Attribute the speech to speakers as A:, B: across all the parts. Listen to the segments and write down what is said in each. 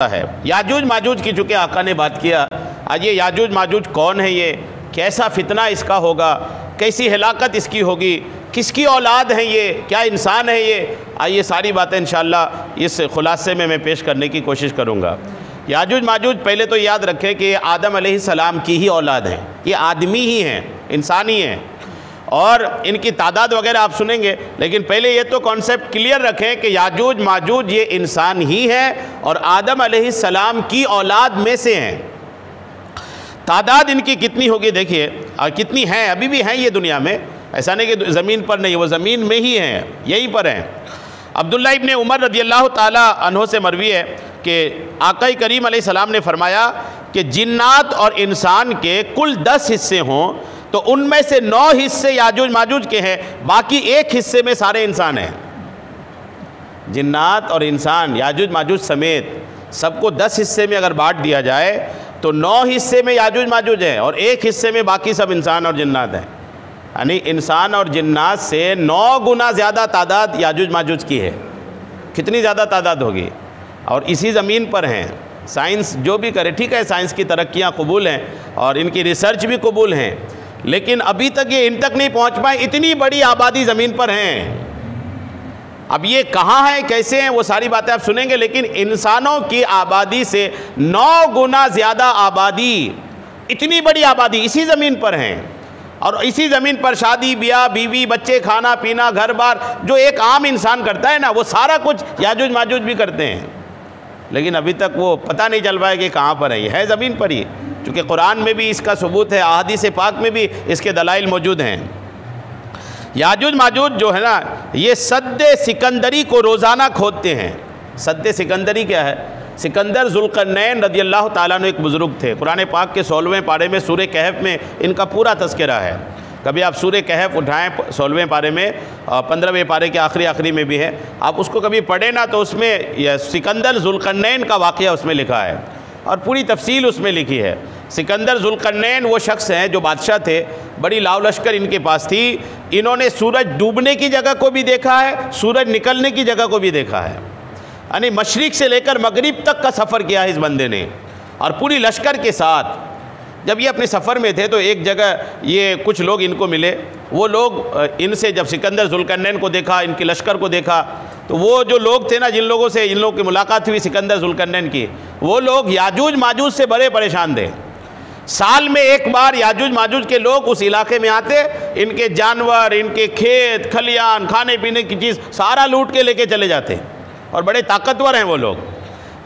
A: है। याजूज माजूज की चूँकि आका ने बात किया, आज ये याजूज माजूज कौन है, ये कैसा फितना इसका होगा, कैसी हिलाकत इसकी होगी, किसकी औलाद है ये, क्या इंसान है ये, आइए सारी बातें इंशाअल्लाह इस खुलासे में मैं पेश करने की कोशिश करूँगा। याजूज माजूज पहले तो याद रखें कि आदम अलैहिस्सलाम की ही औलाद हैं, ये आदमी ही हैं, इंसान ही हैं, और इनकी तादाद वगैरह आप सुनेंगे, लेकिन पहले ये तो कॉन्सेप्ट क्लियर रखें कि याजूज माजूज ये इंसान ही है और आदम अलैहिस्सलाम की औलाद में से हैं। तादाद इनकी कितनी होगी देखिए, और कितनी हैं, अभी भी हैं ये दुनिया में, ऐसा नहीं कि ज़मीन पर नहीं, वो ज़मीन में ही हैं, यहीं पर हैं। अब्दुल्लाह इब्ने उमर रदियल्लाहु ताला अन्हो से मरवी है कि आका करीम अलैहिस्सलाम ने फरमाया कि जिन्नात और इंसान के कुल 10 हिस्से हों तो उनमें से 9 हिस्से याजूज माजूज के हैं, बाकी 1 हिस्से में सारे इंसान हैं। जिन्नात और इंसान याजूज माजूज समेत सबको 10 हिस्से में अगर बांट दिया जाए तो 9 हिस्से में याजूज माजूज हैं और 1 हिस्से में बाकी सब इंसान और जिन्नात हैं। यानी इंसान और जिन्नात से 9 गुना ज़्यादा तादाद याजूज माजूज की है। कितनी ज़्यादा तादाद होगी, और इसी ज़मीन पर हैं। साइंस जो भी करे, ठीक है, साइंस की तरक्कियाँ कबूल हैं और इनकी रिसर्च भी कबूल हैं, लेकिन अभी तक ये इन तक नहीं पहुंच पाए, इतनी बड़ी आबादी ज़मीन पर हैं। अब ये कहाँ है, कैसे हैं, वो सारी बातें आप सुनेंगे, लेकिन इंसानों की आबादी से 9 गुना ज़्यादा आबादी, इतनी बड़ी आबादी इसी ज़मीन पर हैं, और इसी ज़मीन पर शादी ब्याह, बीवी बच्चे, खाना पीना, घर बार, जो एक आम इंसान करता है ना, वो सारा कुछ याजूज माजूज भी करते हैं, लेकिन अभी तक वो पता नहीं चल पाया कि कहाँ पर है। ये है ज़मीन पर ही, क्योंकि कुरान में भी इसका सबूत है, अहादीस पाक में भी इसके दलाइल मौजूद हैं। याजूज माजूज जो है ना, ये सद्दे सिकंदरी को रोज़ाना खोदते हैं। सद्दे सिकंदरी क्या है? सिकंदर ज़ुल्क़रनैन रदियल्लाहु ताला अन्हु एक बुज़ुर्ग थे। कुरान पाक के 16वें पारे में सूरह कहफ़ में इनका पूरा तज़किरा है। कभी आप सूरह कहफ़ उठाएँ 16वें पारे में, 15वें पारे के आखिरी में भी है, आप उसको कभी पढ़ें ना तो उसमें यह सिकंदर ज़ुल्क़रनैन का वाक़या उसमें लिखा है और पूरी तफसील उसमें लिखी है। सिकंदर ज़ुल्क़रनैन वो शख्स हैं जो बादशाह थे, बड़ी लाव लश्कर इनके पास थी। इन्होंने सूरज डूबने की जगह को भी देखा है, सूरज निकलने की जगह को भी देखा है, यानी मशरिक़ से लेकर मगरिब तक का सफ़र किया है इस बंदे ने, और पूरी लश्कर के साथ। जब ये अपने सफ़र में थे तो एक जगह ये कुछ लोग इनको मिले, वो लोग इनसे जब सिकंदर ज़ुल्क़रनैन को देखा, इनके लश्कर को देखा, तो वो जो लोग थे ना, जिन लोगों से इन लोगों की मुलाकात हुई सिकंदर ज़ुल्क़रनैन की, वो लोग याजूज माजूज से बड़े परेशान थे। साल में एक बार याजूज माजूज के लोग उस इलाके में आते, इनके जानवर, इनके खेत खलियान, खाने पीने की चीज़ सारा लूट के लेके चले जाते, और बड़े ताकतवर हैं वो लोग।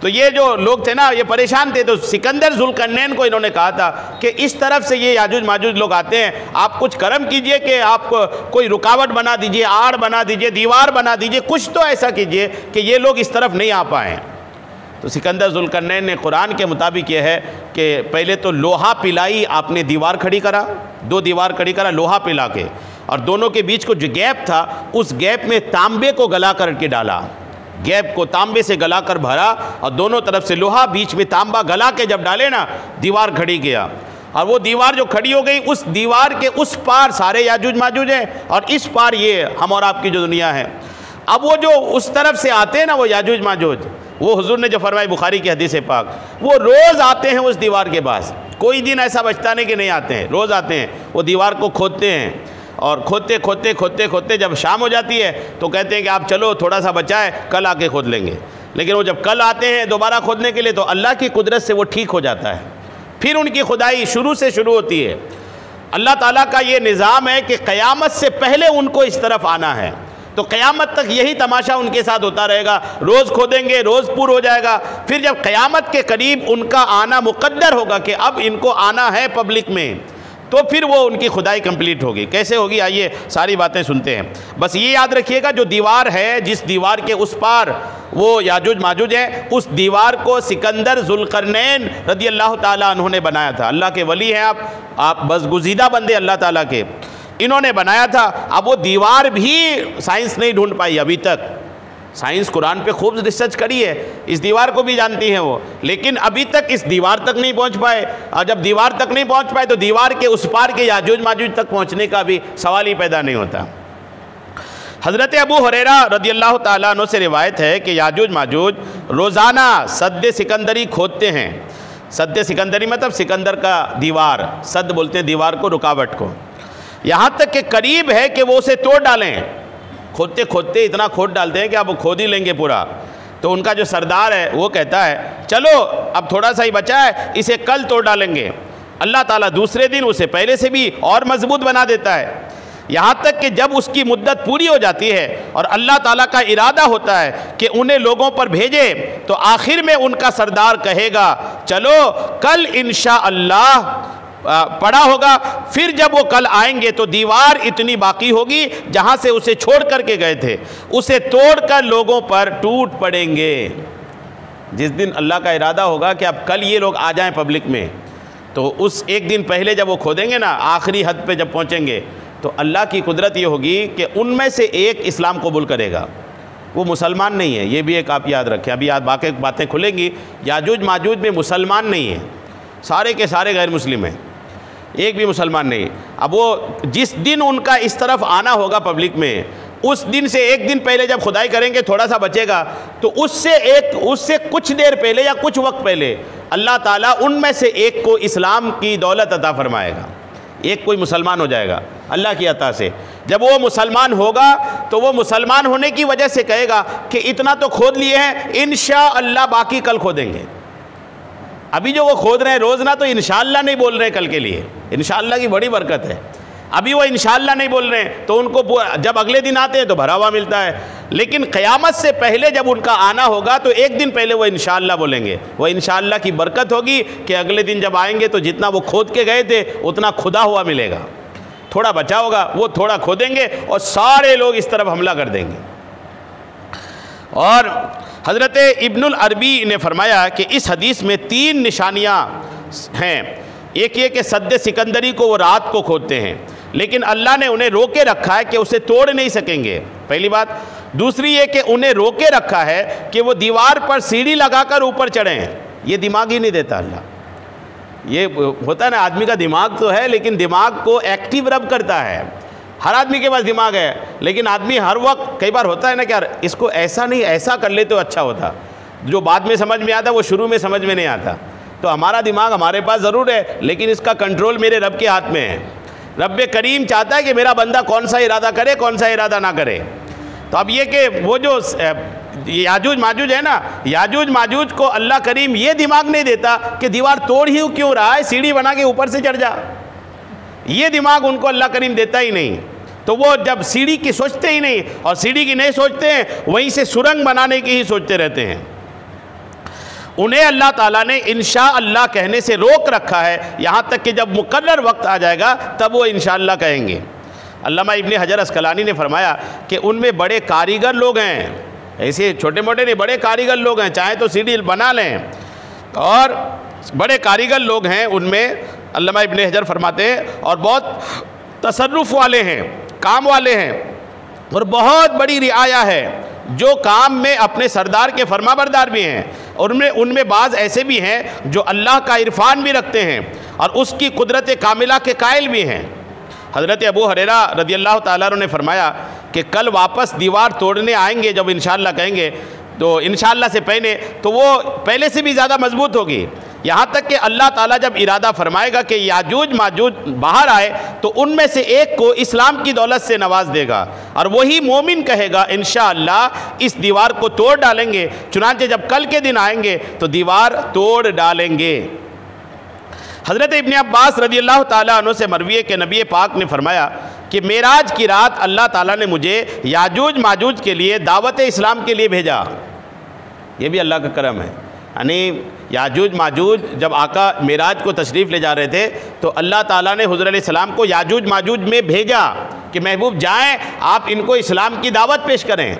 A: तो ये जो लोग थे ना, ये परेशान थे, तो सिकंदर ज़ुल्क़रनैन को इन्होंने कहा था कि इस तरफ से ये याजूज माजूज लोग आते हैं, आप कुछ करम कीजिए कि आप कोई रुकावट बना दीजिए, आड़ बना दीजिए, दीवार बना दीजिए, कुछ तो ऐसा कीजिए कि ये लोग इस तरफ नहीं आ पाएँ। तो सिकंदर ज़ुल्क़रनैन ने कुरान के मुताबिक ये है कि पहले तो लोहा पिलाई, आपने दीवार खड़ी करा, 2 दीवार खड़ी करा लोहा पिला के, और दोनों के बीच को जो गैप था उस गैप में तांबे को गला करके डाला, गैप को तांबे से गला कर भरा, और दोनों तरफ से लोहा, बीच में तांबा गला के जब डाले ना, दीवार खड़ी किया, और वो दीवार जो खड़ी हो गई, उस दीवार के उस पार सारे याजूज माजूज हैं और इस पार ये हम और आपकी जो दुनिया है। अब वो जो उस तरफ से आते हैं ना, वो याजूज माजूज, वो हुजूर ने जो फरमाई बुखारी की हदीस पाक, वो रोज़ आते हैं उस दीवार के पास, कोई दिन ऐसा बचता नहीं कि नहीं आते हैं, रोज़ आते हैं, वो दीवार को खोदते हैं, और खोदते खोदते खोदते खोदते जब शाम हो जाती है तो कहते हैं कि आप चलो थोड़ा सा बचा है, कल आके खोद लेंगे। लेकिन वो जब कल आते हैं दोबारा खोदने के लिए, तो अल्लाह की कुदरत से वो ठीक हो जाता है, फिर उनकी खुदाई शुरू से शुरू होती है। अल्लाह ताला का ये निज़ाम है कि क़यामत से पहले उनको इस तरफ आना है, तो क़यामत तक यही तमाशा उनके साथ होता रहेगा, रोज़ खोदेंगे, रोज़ पूर हो जाएगा। फिर जब क़यामत के करीब उनका आना मुक़द्दर होगा कि अब इनको आना है पब्लिक में, तो फिर वो उनकी खुदाई कंप्लीट होगी। कैसे होगी, आइए सारी बातें सुनते हैं। बस ये याद रखिएगा, जो दीवार है, जिस दीवार के उस पार वो याजूज माजूज हैं, उस दीवार को सिकंदर ज़ुल्क़रनैन रदियल्लाहु ताला अन्हु ने बनाया था। अल्लाह के वली हैं आप बस गुज़ीदा बंदे अल्लाह ताला के, इन्होंने बनाया था। अब वो दीवार भी साइंस नहीं ढूंढ पाई अभी तक, साइंस कुरान पे खूब रिसर्च करी है, इस दीवार को भी जानती हैं वो, लेकिन अभी तक इस दीवार तक नहीं पहुंच पाए। और जब दीवार तक नहीं पहुंच पाए तो दीवार के उस पार के याजूज माजूज तक पहुंचने का भी सवाल ही पैदा नहीं होता। हज़रत अबू हुरैरा रदियल्लाहु ताला अन्हु से रिवायत है कि याजूज माजूज रोज़ाना सद्द सिकंदरी खोदते हैं। सद्द सिकंदरी मतलब सिकंदर का दीवार, सद्द बोलते हैं दीवार को, रुकावट को, यहाँ तक कि करीब है कि वो उसे तोड़ डालें। खोदते खोदते इतना खोद डालते हैं कि अब वो खोद ही लेंगे पूरा। तो उनका जो सरदार है वो कहता है चलो अब थोड़ा सा ही बचा है, इसे कल तोड़ डालेंगे। अल्लाह ताला दूसरे दिन उसे पहले से भी और मजबूत बना देता है, यहाँ तक कि जब उसकी मुद्दत पूरी हो जाती है और अल्लाह ताला का इरादा होता है कि उन्हें लोगों पर भेजे, तो आखिर में उनका सरदार कहेगा चलो कल इंशाअल्लाह पड़ा होगा। फिर जब वो कल आएंगे तो दीवार इतनी बाकी होगी जहाँ से उसे छोड़ करके गए थे, उसे तोड़कर लोगों पर टूट पड़ेंगे। जिस दिन अल्लाह का इरादा होगा कि अब कल ये लोग आ जाएं पब्लिक में, तो उस एक दिन पहले जब वो खोदेंगे ना, आखिरी हद पे जब पहुँचेंगे, तो अल्लाह की कुदरत ये होगी कि उनमें से एक इस्लाम कबूल करेगा, वो मुसलमान नहीं है। ये भी एक आप याद रखें, अभी याद बाकी बातें खुलेंगी। याजूज माजूज में मुसलमान नहीं है, सारे के सारे गैर मुस्लिम हैं, एक भी मुसलमान नहीं। अब वो जिस दिन उनका इस तरफ आना होगा पब्लिक में, उस दिन से एक दिन पहले जब खुदाई करेंगे थोड़ा सा बचेगा, तो उससे कुछ देर पहले या कुछ वक्त पहले अल्लाह ताला उनमें से एक को इस्लाम की दौलत अता फरमाएगा, एक कोई मुसलमान हो जाएगा अल्लाह की अता से। जब वो मुसलमान होगा तो वो मुसलमान होने की वजह से कहेगा कि इतना तो खोद लिए हैं, इंशाअल्लाह बाकी कल खोदेंगे। अभी जो वो खोद रहे हैं रोज़ ना, तो इंशाअल्लाह नहीं बोल रहे हैं कल के लिए, इंशाअल्लाह की बड़ी बरकत है। अभी वो इंशाअल्लाह नहीं बोल रहे हैं तो उनको जब अगले दिन आते हैं तो भरा हुआ मिलता है, लेकिन क़यामत से पहले जब उनका आना होगा तो एक दिन पहले वो इंशाअल्लाह बोलेंगे। वो इंशाअल्लाह की बरकत होगी कि अगले दिन जब आएंगे तो जितना वो खोद के गए थे उतना खुदा हुआ मिलेगा, थोड़ा बचा होगा वो थोड़ा खोदेंगे और सारे लोग इस तरफ हमला कर देंगे। और हज़रत इब्नुल अरबी ने फरमाया कि इस हदीस में 3 निशानियाँ हैं। एक ये कि सद्द सिकंदरी को वो रात को खोदते हैं, लेकिन अल्लाह ने उन्हें रोके रखा है कि उसे तोड़ नहीं सकेंगे, पहली बात। दूसरी ये कि उन्हें रोके रखा है कि वो दीवार पर सीढ़ी लगाकर ऊपर चढ़ें, ये दिमाग ही नहीं देता अल्लाह। ये होता है ना, आदमी का दिमाग तो है लेकिन दिमाग को एक्टिव रब करता है। हर आदमी के पास दिमाग है, लेकिन आदमी हर वक्त, कई बार होता है ना कि यार इसको ऐसा नहीं ऐसा कर ले तो अच्छा होता, जो बाद में समझ में आता वो शुरू में समझ में नहीं आता। तो हमारा दिमाग हमारे पास ज़रूर है, लेकिन इसका कंट्रोल मेरे रब के हाथ में है। रब करीम चाहता है कि मेरा बंदा कौन सा इरादा करे कौन सा इरादा ना करे। तो अब ये कि वो जो याजूज माजूज है ना, याजूज माजूज को अल्लाह करीम ये दिमाग नहीं देता कि दीवार तोड़ ही क्यों रहा है, सीढ़ी बना के ऊपर से चढ़ जा, ये दिमाग उनको अल्लाह करीम देता ही नहीं। तो वो जब सीढ़ी की सोचते ही नहीं, और सीढ़ी की नहीं सोचते हैं, वहीं से सुरंग बनाने की ही सोचते रहते हैं। उन्हें अल्लाह ताला ने इंशाअल्लाह कहने से रोक रखा है, यहाँ तक कि जब मुकर्रर वक्त आ जाएगा तब वो इंशाअल्लाह कहेंगे। अल्लामा इब्न हजर अस्कलानी ने फरमाया कि उनमें बड़े कारीगर लोग हैं, ऐसे छोटे मोटे नहीं, बड़े कारीगर लोग हैं, चाहे तो सीढ़ी बना लें, और बड़े कारीगर लोग हैं उनमें। अल्लामा इब्न हजर फरमाते हैं और बहुत तसर्रुफ़ वाले हैं, काम वाले हैं, और बहुत बड़ी रिआया है, जो काम में अपने सरदार के फरमाबरदार भी हैं, और उनमें बाज़ ऐसे भी हैं जो अल्लाह का इरफान भी रखते हैं और उसकी कुदरत कामिला के कायल भी हैं। हज़रत अबू हुरैरा रदियल्लाहु ताला अन्हु ने फरमाया कि कल वापस दीवार तोड़ने आएंगे, जब इंशाअल्लाह कहेंगे तो इंशाअल्लाह से पहले तो वो पहले से भी ज़्यादा मजबूत होगी, यहाँ तक कि अल्लाह ताला जब इरादा फरमाएगा कि याजूज माजूज बाहर आए तो उनमें से एक को इस्लाम की दौलत से नवाज देगा, और वही मोमिन कहेगा इंशाअल्लाह इस दीवार को तोड़ डालेंगे। चुनांचे जब कल के दिन आएंगे तो दीवार तोड़ डालेंगे। हज़रत इब्न अब्बास रदियल्लाहु ताला अन्हु से मरवी है कि नबी पाक ने फरमाया कि मेराज की रात अल्लाह ताला ने मुझे याजूज माजूज के लिए दावत इस्लाम के लिए भेजा। ये भी अल्लाह का करम है। यानी याजूज माजूज जब आका मेराज को तशरीफ़ ले जा रहे थे तो अल्लाह ताला ने हुज़ूर अलैहिस्सलाम को याजूज माजूज में भेजा कि महबूब जाएं, आप इनको इस्लाम की दावत पेश करें।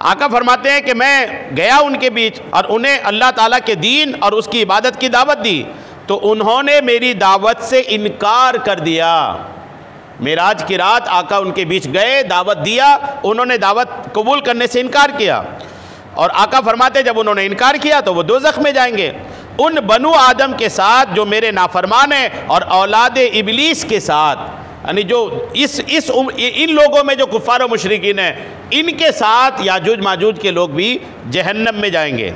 A: आका फरमाते हैं कि मैं गया उनके बीच और उन्हें अल्लाह ताला के दीन और उसकी इबादत की दावत दी, तो उन्होंने मेरी दावत से इनकार कर दिया। मेराज की रात आका उनके बीच गए, दावत दिया, उन्होंने दावत कबूल करने से इनकार किया, और आका फरमाते जब उन्होंने इनकार किया तो वो दोज़ख में जाएंगे, उन बनु आदम के साथ जो मेरे नाफरमान हैं और औलाद इबलीस के साथ। यानी जो इन लोगों में जो कुफ़ार और मुशरिकीन हैं, इनके साथ याजूज माजूज के लोग भी जहन्नम में जाएंगे।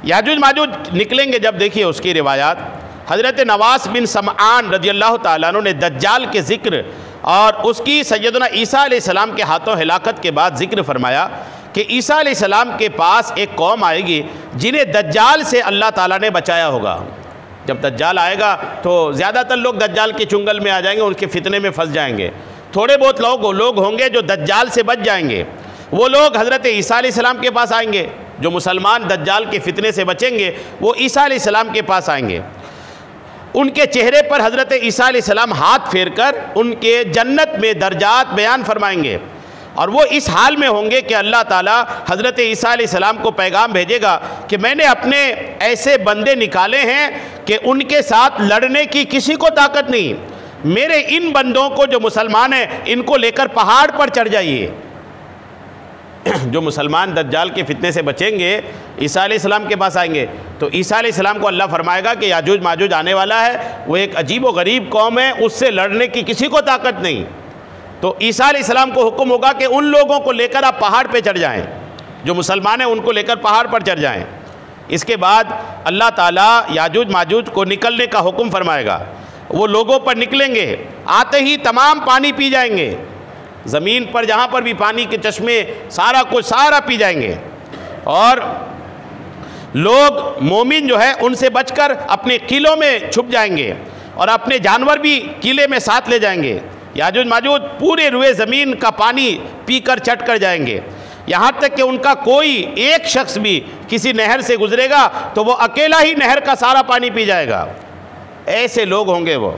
A: याजूज माजूज निकलेंगे जब, देखिए उसकी रिवायात, हज़रत नवास बिन समआन रज़ियल्लाहु ताला अन्हु ने दज्जाल के ज़िक्र और उसकी सैयदना ईसा अलैहिस्सलाम के हाथों हिलाकत के बाद ज़िक्र फरमाया कि ईसा अलैहिस्सलाम के पास एक कौम आएगी जिन्हें दज्जाल से अल्लाह ताला ने बचाया होगा। जब दज्जाल आएगा तो ज़्यादातर लोग दज्जाल के चुंगल में आ जाएंगे, उनके फितने में फंस जाएंगे। थोड़े बहुत लोग होंगे जो दज्जाल से बच जाएंगे। वो लोग हज़रत ईसा अलैहिस्सलाम के पास आएंगे। जो मुसलमान दज्जाल के फितने से बचेंगे वो ईसा अलैहिस्सलाम के पास आएंगे। उनके चेहरे पर हज़रत ईसा अलैहिस्सलाम हाथ फेर कर उनके जन्नत में दर्जात बयान फरमाएंगे, और वो इस हाल में होंगे कि अल्लाह ताला हज़रत ईसा अलैहिस्सलाम को पैगाम भेजेगा कि मैंने अपने ऐसे बंदे निकाले हैं कि उनके साथ लड़ने की किसी को ताकत नहीं। मेरे इन बंदों को जो मुसलमान हैं इनको लेकर पहाड़ पर चढ़ जाइए। जो मुसलमान दज्जाल के फितने से बचेंगे ईसा अलैहिस्सलाम के पास आएंगे तो ईसा अलैहिस्सलाम को अल्लाह फरमाएगा कि याजूज माजूज आने वाला है, वो एक अजीब व गरीब कौम है, उससे लड़ने की किसी को ताकत नहीं। तो ईसा अलैहिस्सलाम को हुक्म होगा कि उन लोगों को लेकर आप पहाड़ पे चढ़ जाएं, जो मुसलमान हैं उनको लेकर पहाड़ पर चढ़ जाएं। इसके बाद अल्लाह ताला याजूज माजूज को निकलने का हुक्म फरमाएगा। वो लोगों पर निकलेंगे, आते ही तमाम पानी पी जाएंगे। ज़मीन पर जहाँ पर भी पानी के चश्मे सारा कुछ सारा पी जाएंगे, और लोग मोमिन जो है उनसे बचकर अपने किलों में छुप जाएंगे और अपने जानवर भी किले में साथ ले जाएंगे। याजूज माजूज पूरे रुए ज़मीन का पानी पीकर चट कर जाएंगे, यहाँ तक कि उनका कोई एक शख्स भी किसी नहर से गुजरेगा तो वो अकेला ही नहर का सारा पानी पी जाएगा। ऐसे लोग होंगे वो,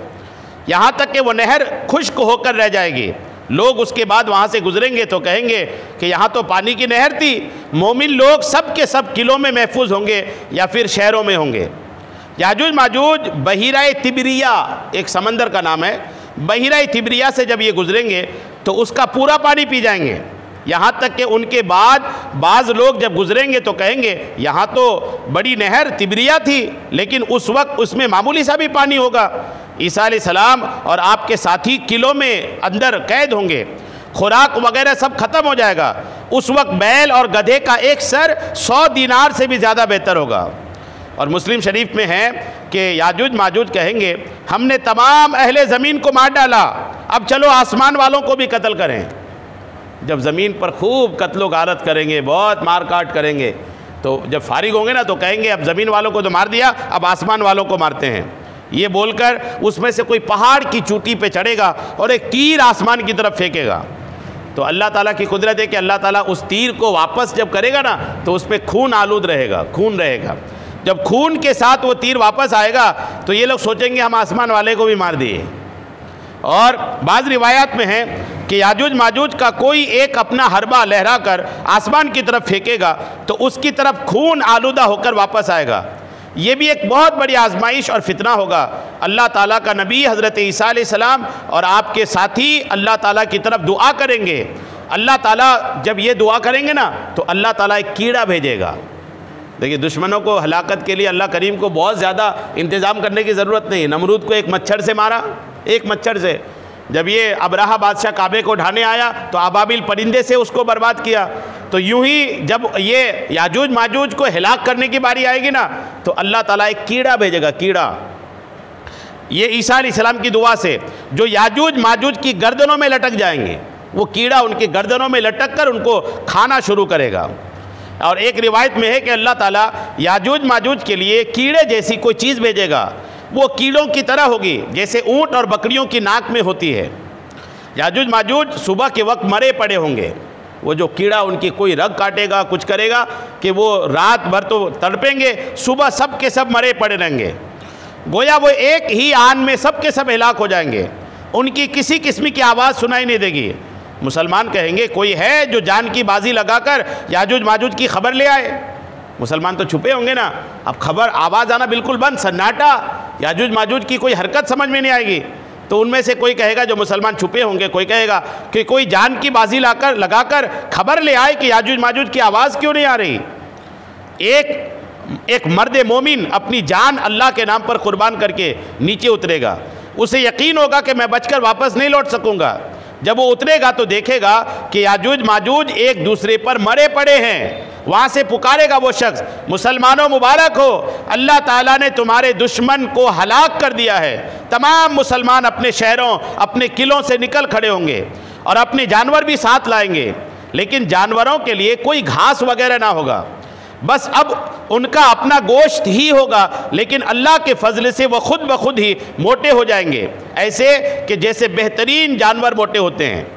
A: यहाँ तक कि वो नहर खुश्क होकर रह जाएगी। लोग उसके बाद वहाँ से गुजरेंगे तो कहेंगे कि यहाँ तो पानी की नहर थी। मोमिन लोग सब के सब किलों में महफूज होंगे या फिर शहरों में होंगे। याजूज माजूज बहीरा तिबरिया एक समंदर का नाम है, बहीरा तिबरिया से जब ये गुजरेंगे तो उसका पूरा पानी पी जाएंगे। यहाँ तक कि उनके बाद बाज़ लोग जब गुजरेंगे तो कहेंगे यहाँ तो बड़ी नहर तिबरिया थी, लेकिन उस वक्त उसमें मामूली सा भी पानी होगा। ईसा अलैहिस्सलाम और आपके साथी किलों में अंदर कैद होंगे, खुराक वगैरह सब खत्म हो जाएगा। उस वक्त बैल और गधे का एक सर 100 दीनार से भी ज़्यादा बेहतर होगा। और मुस्लिम शरीफ में है कि याजूज माजूज कहेंगे हमने तमाम अहले ज़मीन को मार डाला, अब चलो आसमान वालों को भी कत्ल करें। जब ज़मीन पर खूब कत्लो गारत करेंगे, बहुत मार काट करेंगे, तो जब फारिग होंगे ना तो कहेंगे अब ज़मीन वालों को तो मार दिया, अब आसमान वालों को मारते हैं। ये बोलकर उसमें से कोई पहाड़ की चोटी पे चढ़ेगा और एक तीर आसमान की तरफ फेंकेगा। तो अल्लाह ताला की कुदरत है कि अल्लाह ताला उस तीर को वापस जब करेगा ना तो उसमें खून आलूद रहेगा, खून रहेगा। जब खून के साथ वो तीर वापस आएगा तो ये लोग सोचेंगे हम आसमान वाले को भी मार दिए। और बाज़ रिवायात में है कि याजूज माजूज का कोई एक अपना हरबा लहरा कर आसमान की तरफ फेंकेगा तो उसकी तरफ खून आलूदा होकर वापस आएगा। ये भी एक बहुत बड़ी आजमाइश और फितना होगा। अल्लाह ताला का नबी हज़रत ईसा अलैहिस्सलाम और आपके साथी अल्लाह ताला की तरफ दुआ करेंगे। अल्लाह ताला जब ये दुआ करेंगे ना तो अल्लाह ताला एक कीड़ा भेजेगा। देखिए दुश्मनों को हलाकत के लिए अल्लाह करीम को बहुत ज़्यादा इंतज़ाम करने की ज़रूरत नहीं। नमरूद को एक मच्छर से मारा, एक मच्छर से। जब ये अबराहा बादशाह काबे को ढाने आया तो अबाबिल परिंदे से उसको बर्बाद किया। तो यूं ही जब ये याजूज माजूज को हिलाक करने की बारी आएगी ना तो अल्लाह ताला एक कीड़ा भेजेगा, कीड़ा। ये ईसा अलैहिस्सलाम की दुआ से जो याजूज माजूज की गर्दनों में लटक जाएंगे, वो कीड़ा उनकी गर्दनों में लटक कर उनको खाना शुरू करेगा। और एक रिवायत में है कि अल्लाह ताला याजूज माजूज के लिए कीड़े जैसी कोई चीज़ भेजेगा, वो कीड़ों की तरह होगी जैसे ऊँट और बकरियों की नाक में होती है। याजूज माजूज सुबह के वक्त मरे पड़े होंगे। वो जो कीड़ा उनकी कोई रग काटेगा, कुछ करेगा कि वो रात भर तो तड़पेंगे, सुबह सब के सब मरे पड़े रहेंगे। गोया वो एक ही आन में सब के सब हिलाक हो जाएंगे। उनकी किसी किस्म की आवाज़ सुनाई नहीं देगी। मुसलमान कहेंगे कोई है जो जान की बाजी लगाकर याजूज माजूज की खबर ले आए। मुसलमान तो छुपे होंगे ना, अब खबर आवाज़ आना बिल्कुल बंद, सन्नाटा, याजूज माजूज की कोई हरकत समझ में नहीं आएगी। तो उनमें से कोई कहेगा, जो मुसलमान छुपे होंगे, कोई कहेगा कि कोई जान की बाजी लगाकर खबर ले आए कि याजूज माजूज की आवाज़ क्यों नहीं आ रही। एक मर्द मोमिन अपनी जान अल्लाह के नाम पर कुर्बान करके नीचे उतरेगा। उसे यकीन होगा कि मैं बचकर वापस नहीं लौट सकूँगा। जब वो उतरेगा तो देखेगा कि याजूज माजूज एक दूसरे पर मरे पड़े हैं। वहाँ से पुकारेगा वो शख्स, मुसलमानों मुबारक हो, अल्लाह ताला ने तुम्हारे दुश्मन को हलाक कर दिया है। तमाम मुसलमान अपने शहरों अपने किलों से निकल खड़े होंगे और अपने जानवर भी साथ लाएंगे, लेकिन जानवरों के लिए कोई घास वगैरह ना होगा, बस अब उनका अपना गोश्त ही होगा, लेकिन अल्लाह के फजल से वह खुद ब खुद ही मोटे हो जाएंगे, ऐसे कि जैसे बेहतरीन जानवर मोटे होते हैं।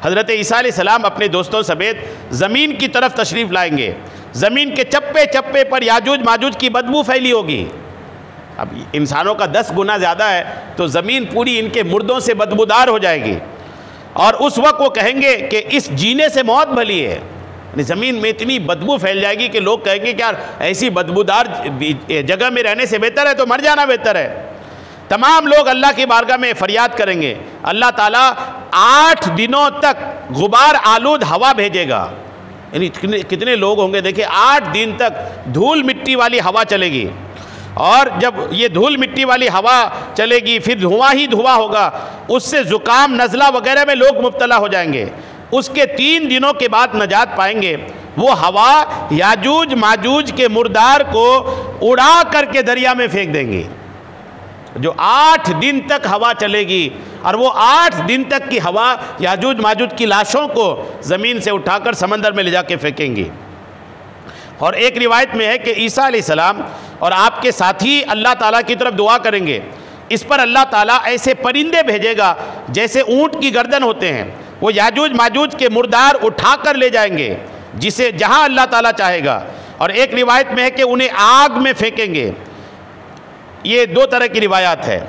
A: हज़रत ईसा अलैहिस्सलाम अपने दोस्तों समेत ज़मीन की तरफ तशरीफ़ लाएंगे। ज़मीन के चप्पे चप्पे पर याजूज माजूज की बदबू फैली होगी। अब इंसानों का 10 गुना ज़्यादा है तो ज़मीन पूरी इनके मुर्दों से बदबूदार हो जाएगी, और उस वक्त वो कहेंगे कि इस जीने से मौत भली है। ज़मीन में इतनी बदबू फैल जाएगी कि लोग कहेंगे कि यार ऐसी बदबूदार जगह में रहने से बेहतर है तो मर जाना बेहतर है। तमाम लोग अल्लाह की बारगाह में फरियाद करेंगे। अल्लाह ताला 8 दिनों तक गुबार आलूद हवा भेजेगा। यानी कितने लोग होंगे देखिए, 8 दिन तक धूल मिट्टी वाली हवा चलेगी, और जब ये धूल मिट्टी वाली हवा चलेगी फिर धुआं ही धुआं होगा, उससे ज़ुकाम नज़ला वगैरह में लोग मुब्तला हो जाएंगे। उसके 3 दिनों के बाद नजात पाएंगे। वो हवा याजूज माजूज के मुर्दार को उड़ा करके दरिया में फेंक देंगी। जो 8 दिन तक हवा चलेगी, और वो 8 दिन तक की हवा याजूज माजूज की लाशों को ज़मीन से उठाकर समंदर में ले जाके फेंकेंगी। और एक रिवायत में है कि ईसा अलैहिस्सलाम और आपके साथी अल्लाह ताला की तरफ दुआ करेंगे। इस पर अल्लाह ताला ऐसे परिंदे भेजेगा जैसे ऊँट की गर्दन होते हैं, वो याजूज माजूज के मुर्दार उठा कर ले जाएंगे जिसे जहाँ अल्लाह ताला चाहेगा। और एक रिवायत में है कि उन्हें आग में फेंकेंगे। ये 2 तरह की रिवायात है।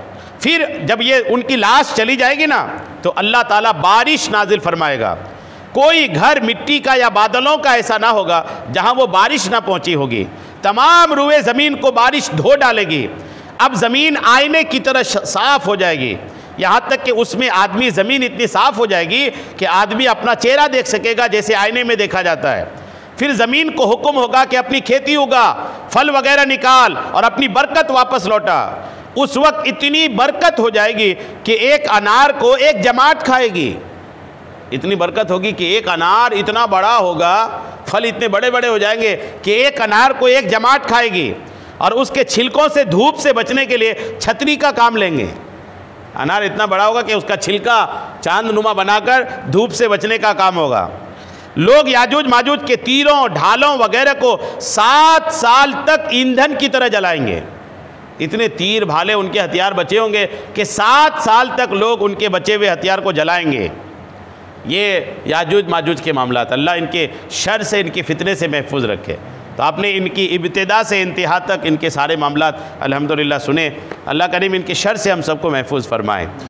A: फिर जब ये उनकी लाश चली जाएगी ना तो अल्लाह ताला बारिश नाजिल फरमाएगा। कोई घर मिट्टी का या बादलों का ऐसा ना होगा जहाँ वो बारिश ना पहुँची होगी। तमाम रुए ज़मीन को बारिश धो डालेगी। अब ज़मीन आईने की तरह साफ़ हो जाएगी, यहाँ तक कि उसमें आदमी, ज़मीन इतनी साफ़ हो जाएगी कि आदमी अपना चेहरा देख सकेगा जैसे आईने में देखा जाता है। फिर ज़मीन को हुक्म होगा कि अपनी खेती उगा, फल वगैरह निकाल और अपनी बरकत वापस लौटा। उस वक्त इतनी बरकत हो जाएगी कि एक अनार को एक जमात खाएगी। इतनी बरकत होगी कि एक अनार इतना बड़ा होगा, फल इतने बड़े बड़े हो जाएंगे कि एक अनार को एक जमात खाएगी, और उसके छिलकों से धूप से बचने के लिए छतरी का काम लेंगे। अनार इतना बड़ा होगा कि उसका छिलका चांदनुमा बनाकर धूप से बचने का काम होगा। लोग याजूज माजूज के तीरों ढालों वगैरह को 7 साल तक ईंधन की तरह जलाएंगे। इतने तीर भाले उनके हथियार बचे होंगे कि 7 साल तक लोग उनके बचे हुए हथियार को जलाएंगे। ये याजूज माजूज के मामलात, अल्लाह इनके शर से, इनके फितने से महफूज रखे। तो आपने इनकी इब्तिदा से इंतहा तक इनके सारे मामलात अल्हम्दुलिल्लाह सुने। अल्लाह करीम इनके शर से हम सबको महफूज फरमाए।